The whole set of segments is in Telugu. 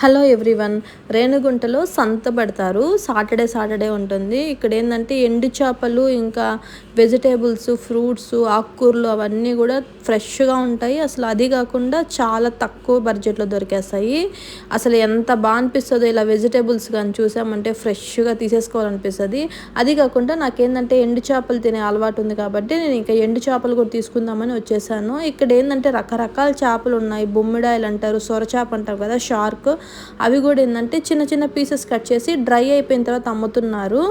Hello everyone. రేణిగుంటలో సంత పెడతారు. సాటర్డే ఉంటుంది. ఇక్కడ ఏంటంటే ఎండు చేపలు, ఇంకా వెజిటేబుల్స్, ఫ్రూట్స్, ఆకుకూరలు అవన్నీ కూడా ఫ్రెష్గా ఉంటాయి. అసలు అది కాకుండా చాలా తక్కువ బడ్జెట్లో దొరికేస్తాయి. అసలు ఎంత బాగా అనిపిస్తుందో ఇలా వెజిటేబుల్స్ కానీ చూసామంటే ఫ్రెష్గా తీసేసుకోవాలనిపిస్తుంది. అది కాకుండా నాకేంటంటే ఎండు చేపలు తినే అలవాటు ఉంది కాబట్టి నేను ఇంకా ఎండు చేపలు కూడా తీసుకుందామని వచ్చేసాను. ఇక్కడ ఏంటంటే రకరకాల చేపలు ఉన్నాయి. బొమ్మిడాయలు అంటారు, సొర చేప అంటారు కదా, షార్క్. అవి కూడా ఏంటంటే చిన్న చిన్న పీసెస్ కట్ చేసి డ్రై అయిపోయిన తర్వాత అమ్ముతున్నారు.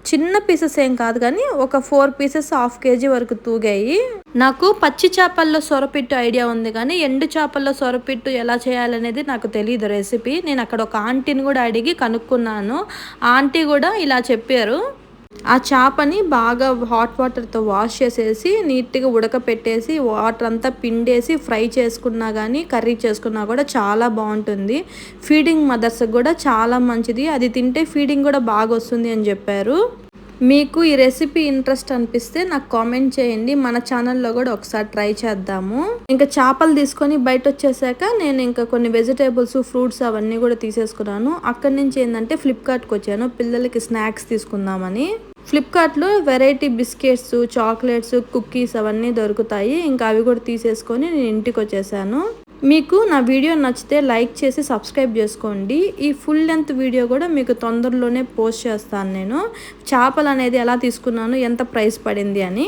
చిన్న పీసెస్ ఏం కాదు కానీ ఒక 4 పీసెస్ హాఫ్ కేజీ వరకు తూగాయి. నాకు పచ్చి చేపల్లో సొరపిట్టు ఐడియా ఉంది కానీ ఎండు చేపల్లో సొరపిట్టు ఎలా చేయాలనేది నాకు తెలియదు రెసిపీ. నేను అక్కడ ఒక ఆంటీని కూడా అడిగి కనుక్కున్నాను. ఆంటీ కూడా ఇలా చెప్పారు. ఆ చేపని బాగా హాట్ వాటర్తో వాష్ చేసేసి నీట్గా ఉడకపెట్టేసి వాటర్ అంతా పిండేసి ఫ్రై చేసుకున్నా కానీ కర్రీ చేసుకున్నా కూడా చాలా బాగుంటుంది. ఫీడింగ్ మదర్స్కి కూడా చాలా మంచిది. అది తింటే ఫీడింగ్ కూడా బాగా వస్తుంది అని చెప్పారు. మీకు ఈ రెసిపీ ఇంట్రెస్ట్ అనిపిస్తే నాకు కామెంట్ చేయండి. మన ఛానల్లో కూడా ఒకసారి ట్రై చేద్దాము. ఇంకా చేపలు తీసుకొని బయట వచ్చేసాక నేను ఇంకా కొన్ని వెజిటేబుల్స్, ఫ్రూట్స్ అవన్నీ కూడా తీసేసుకున్నాను. అక్కడి నుంచి ఏంటంటే ఫ్లిప్కార్ట్కి వచ్చాను పిల్లలకి స్నాక్స్ తీసుకుందామని. ఫ్లిప్కార్ట్లో వెరైటీ బిస్కెట్స్, చాక్లెట్స్, కుక్కీస్ అవన్నీ దొరుకుతాయి. ఇంకా అవి కూడా తీసేసుకొని నేను ఇంటికి వచ్చేసాను. మీకు నా వీడియో నచ్చితే లైక్ చేసి సబ్స్క్రైబ్ చేసుకోండి. ఈ ఫుల్ లెంత్ వీడియో కూడా మీకు తొందరలోనే పోస్ట్ చేస్తాను. నేను చేపలు అనేది ఎలా తీసుకున్నాను, ఎంత ప్రైస్ పడింది అని.